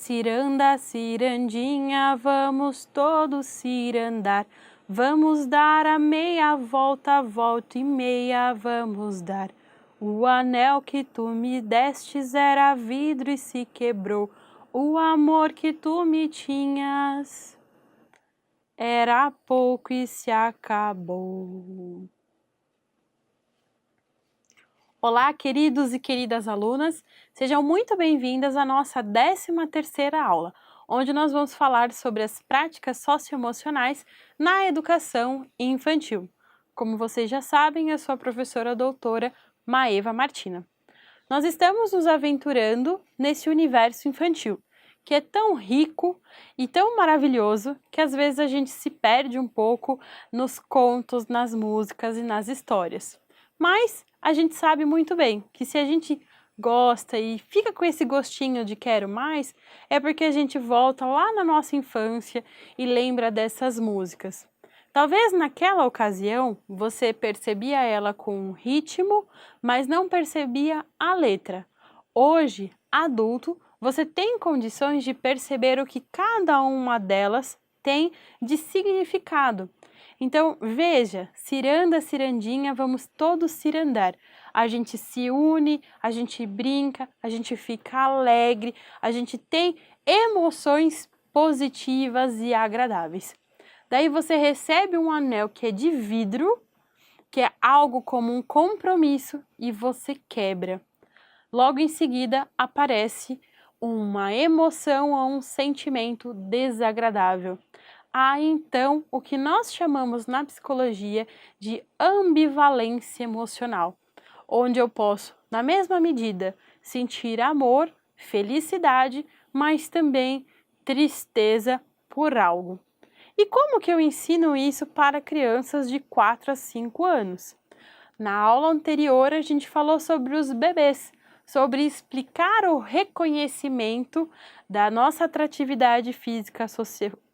Ciranda, cirandinha, vamos todos cirandar. Vamos dar a meia volta, volta e meia vamos dar. O anel que tu me destes era vidro e se quebrou. O amor que tu me tinhas era pouco e se acabou. Olá, queridos e queridas alunas, sejam muito bem-vindas à nossa 13ª aula, onde nós vamos falar sobre as práticas socioemocionais na educação infantil. Como vocês já sabem, eu sou a professora doutora Maeva Martina. Nós estamos nos aventurando nesse universo infantil, que é tão rico e tão maravilhoso que às vezes a gente se perde um pouco nos contos, nas músicas e nas histórias. Mas a gente sabe muito bem que se a gente gosta e fica com esse gostinho de quero mais, é porque a gente volta lá na nossa infância e lembra dessas músicas. Talvez naquela ocasião você percebia ela com um ritmo, mas não percebia a letra. Hoje, adulto, você tem condições de perceber o que cada uma delas tem de significado. Então, veja, ciranda, cirandinha, vamos todos cirandar. A gente se une, a gente brinca, a gente fica alegre, a gente tem emoções positivas e agradáveis. Daí você recebe um anel que é de vidro, que é algo como um compromisso, e você quebra. Logo em seguida aparece uma emoção ou um sentimento desagradável. Há então o que nós chamamos na psicologia de ambivalência emocional, onde eu posso, na mesma medida, sentir amor, felicidade, mas também tristeza por algo. E como que eu ensino isso para crianças de 4 a 5 anos? Na aula anterior a gente falou sobre os bebês, sobre explicar o reconhecimento da nossa atratividade física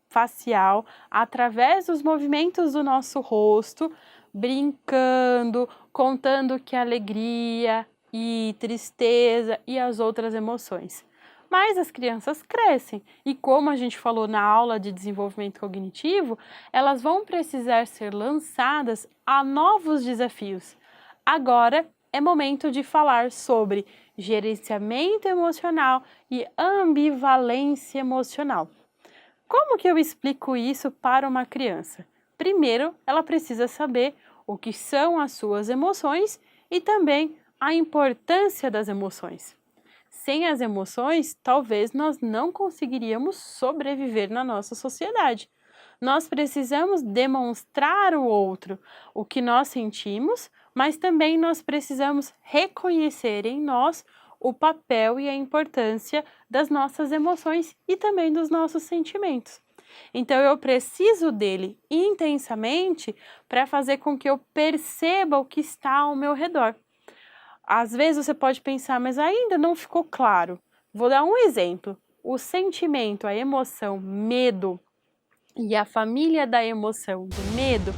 facial através dos movimentos do nosso rosto, brincando, contando que alegria e tristeza e as outras emoções. Mas as crianças crescem e, como a gente falou na aula de desenvolvimento cognitivo, elas vão precisar ser lançadas a novos desafios. Agora é momento de falar sobre gerenciamento emocional e ambivalência emocional. Como que eu explico isso para uma criança? Primeiro, ela precisa saber o que são as suas emoções e também a importância das emoções. Sem as emoções, talvez nós não conseguiríamos sobreviver na nossa sociedade. Nós precisamos demonstrar ao outro o que nós sentimos, mas também nós precisamos reconhecer em nós o papel e a importância das nossas emoções e também dos nossos sentimentos. Então, eu preciso dele intensamente para fazer com que eu perceba o que está ao meu redor. Às vezes você pode pensar, mas ainda não ficou claro. Vou dar um exemplo. O sentimento, a emoção, medo e a família da emoção do medo,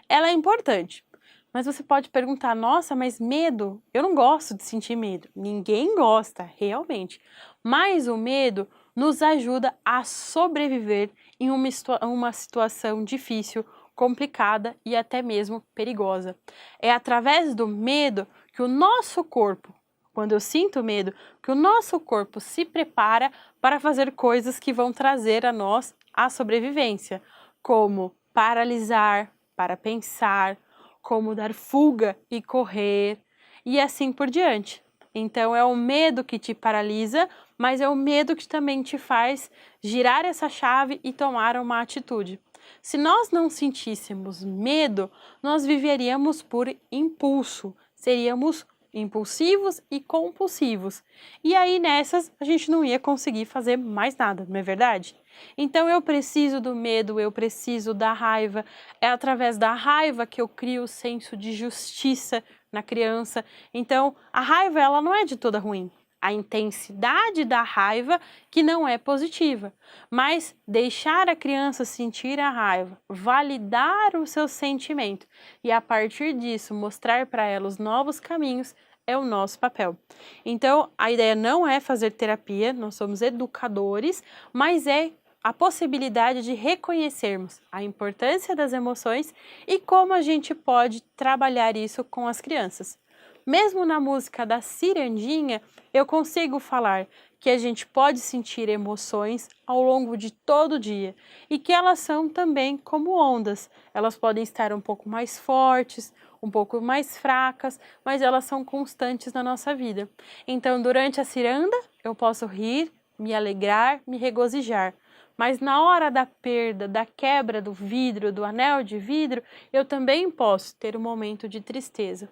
ela é importante. Mas você pode perguntar, nossa, mas medo? Eu não gosto de sentir medo. Ninguém gosta, realmente. Mas o medo nos ajuda a sobreviver em uma situação difícil, complicada e até mesmo perigosa. É através do medo que o nosso corpo, quando eu sinto medo, que o nosso corpo se prepara para fazer coisas que vão trazer a nós a sobrevivência, como paralisar, para pensar, como dar fuga e correr, e assim por diante. Então é o medo que te paralisa, mas é o medo que também te faz girar essa chave e tomar uma atitude. Se nós não sentíssemos medo, nós viveríamos por impulso, seríamos impulsivos e compulsivos. E aí nessas a gente não ia conseguir fazer mais nada, não é verdade? Então eu preciso do medo, eu preciso da raiva. É através da raiva que eu crio o senso de justiça na criança. Então a raiva ela não é de toda ruim. A intensidade da raiva que não é positiva, mas deixar a criança sentir a raiva, validar o seu sentimento e a partir disso mostrar para ela os novos caminhos é o nosso papel. Então, a ideia não é fazer terapia, nós somos educadores, mas é a possibilidade de reconhecermos a importância das emoções e como a gente pode trabalhar isso com as crianças. Mesmo na música da Cirandinha, eu consigo falar que a gente pode sentir emoções ao longo de todo o dia e que elas são também como ondas. Elas podem estar um pouco mais fortes, um pouco mais fracas, mas elas são constantes na nossa vida. Então, durante a ciranda, eu posso rir, me alegrar, me regozijar. Mas na hora da perda, da quebra do vidro, do anel de vidro, eu também posso ter um momento de tristeza.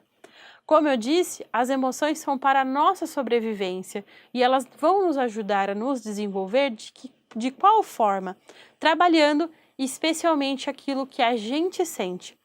Como eu disse, as emoções são para a nossa sobrevivência e elas vão nos ajudar a nos desenvolver de qual forma? Trabalhando especialmente aquilo que a gente sente.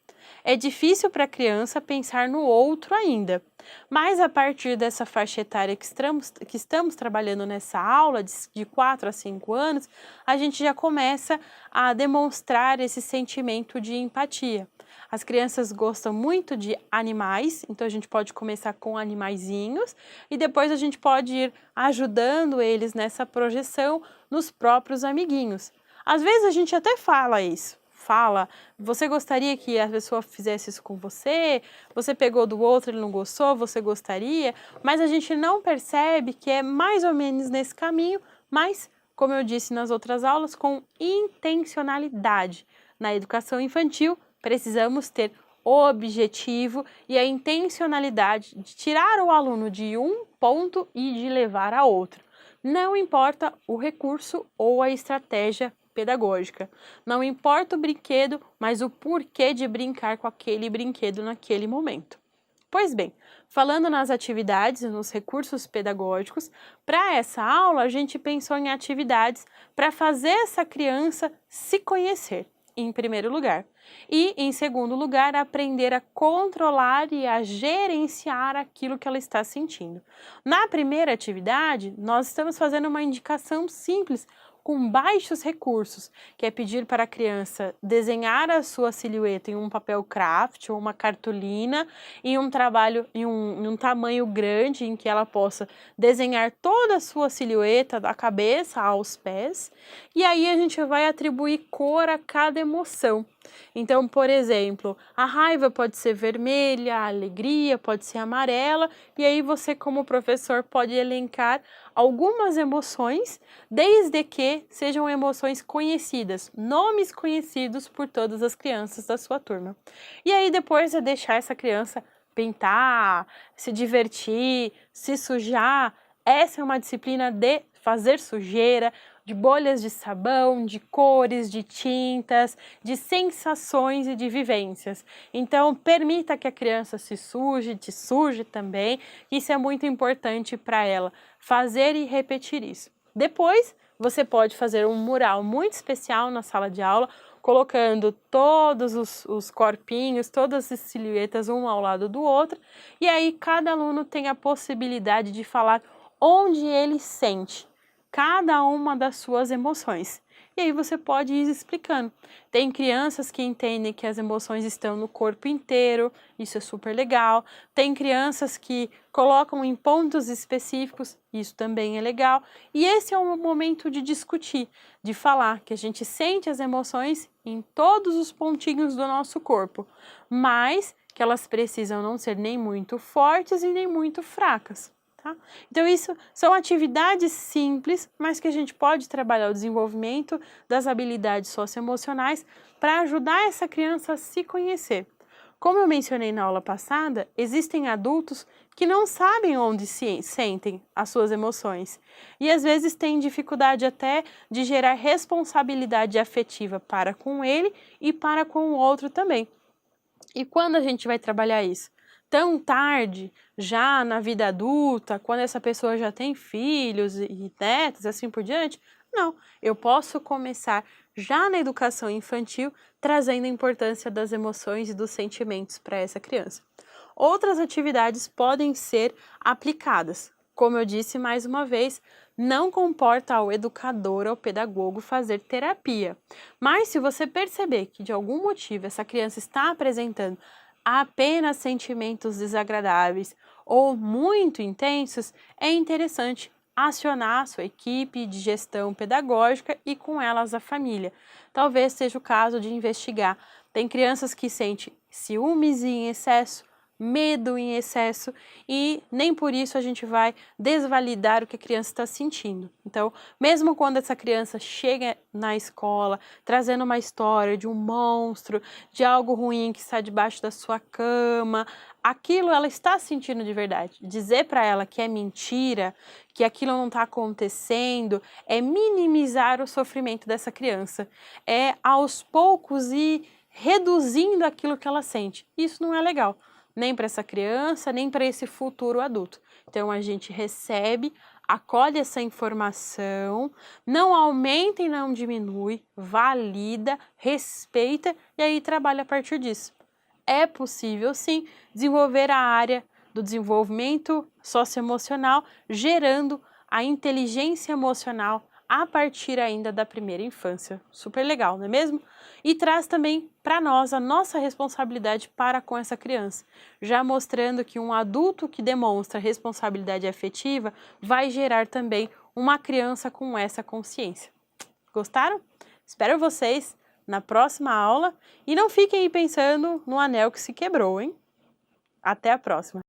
É difícil para a criança pensar no outro ainda, mas a partir dessa faixa etária que estamos trabalhando nessa aula, de 4 a 5 anos, a gente já começa a demonstrar esse sentimento de empatia. As crianças gostam muito de animais, então a gente pode começar com animaizinhos e depois a gente pode ir ajudando eles nessa projeção nos próprios amiguinhos. Às vezes a gente até fala isso. Fala, você gostaria que a pessoa fizesse isso com você? Você pegou do outro, ele não gostou, você gostaria? Mas a gente não percebe que é mais ou menos nesse caminho, mas, como eu disse nas outras aulas, com intencionalidade. Na educação infantil, precisamos ter o objetivo e a intencionalidade de tirar o aluno de um ponto e de levar a outro. Não importa o recurso ou a estratégia pedagógica. Não importa o brinquedo, mas o porquê de brincar com aquele brinquedo naquele momento. Pois bem, falando nas atividades e nos recursos pedagógicos, para essa aula a gente pensou em atividades para fazer essa criança se conhecer, em primeiro lugar. E, em segundo lugar, aprender a controlar e a gerenciar aquilo que ela está sentindo. Na primeira atividade, nós estamos fazendo uma indicação simples, com baixos recursos, que é pedir para a criança desenhar a sua silhueta em um papel craft ou uma cartolina, em um trabalho em um tamanho grande, em que ela possa desenhar toda a sua silhueta, da cabeça aos pés, e aí a gente vai atribuir cor a cada emoção. Então, por exemplo, a raiva pode ser vermelha, a alegria pode ser amarela, e aí você, como professor, pode elencar algumas emoções, desde que sejam emoções conhecidas, nomes conhecidos por todas as crianças da sua turma. E aí depois é deixar essa criança pintar, se divertir, se sujar. Essa é uma disciplina de fazer sujeira, de bolhas de sabão, de cores, de tintas, de sensações e de vivências. Então, permita que a criança se suje, te suje também. Isso é muito importante para ela, fazer e repetir isso. Depois, você pode fazer um mural muito especial na sala de aula, colocando todos os corpinhos, todas as silhuetas um ao lado do outro, e aí cada aluno tem a possibilidade de falar onde ele sente cada uma das suas emoções. E aí você pode ir explicando. Tem crianças que entendem que as emoções estão no corpo inteiro, isso é super legal. Tem crianças que colocam em pontos específicos, isso também é legal. E esse é um momento de discutir, de falar que a gente sente as emoções em todos os pontinhos do nosso corpo, mas que elas precisam não ser nem muito fortes e nem muito fracas. Tá? Então, isso são atividades simples, mas que a gente pode trabalhar o desenvolvimento das habilidades socioemocionais para ajudar essa criança a se conhecer. Como eu mencionei na aula passada, existem adultos que não sabem onde se sentem as suas emoções e às vezes têm dificuldade até de gerar responsabilidade afetiva para com ele e para com o outro também. E quando a gente vai trabalhar isso? Tão tarde, já na vida adulta, quando essa pessoa já tem filhos e netos, assim por diante? Não, eu posso começar já na educação infantil, trazendo a importância das emoções e dos sentimentos para essa criança. Outras atividades podem ser aplicadas. Como eu disse mais uma vez, não comporta ao educador ou pedagogo fazer terapia. Mas se você perceber que de algum motivo essa criança está apresentando apenas sentimentos desagradáveis ou muito intensos, é interessante acionar a sua equipe de gestão pedagógica e com elas a família. Talvez seja o caso de investigar. Tem crianças que sentem ciúmes em excesso, medo em excesso e nem por isso a gente vai desvalidar o que a criança está sentindo. Então, mesmo quando essa criança chega na escola trazendo uma história de um monstro, de algo ruim que está debaixo da sua cama, aquilo ela está sentindo de verdade. Dizer para ela que é mentira, que aquilo não está acontecendo, é minimizar o sofrimento dessa criança. É aos poucos ir reduzindo aquilo que ela sente. Isso não é legal, nem para essa criança, nem para esse futuro adulto. Então a gente recebe, acolhe essa informação, não aumenta e não diminui, valida, respeita e aí trabalha a partir disso. É possível sim desenvolver a área do desenvolvimento socioemocional, gerando a inteligência emocional a partir ainda da primeira infância. Super legal, não é mesmo? E traz também para nós a nossa responsabilidade para com essa criança, já mostrando que um adulto que demonstra responsabilidade afetiva vai gerar também uma criança com essa consciência. Gostaram? Espero vocês na próxima aula e não fiquem aí pensando no anel que se quebrou, hein? Até a próxima!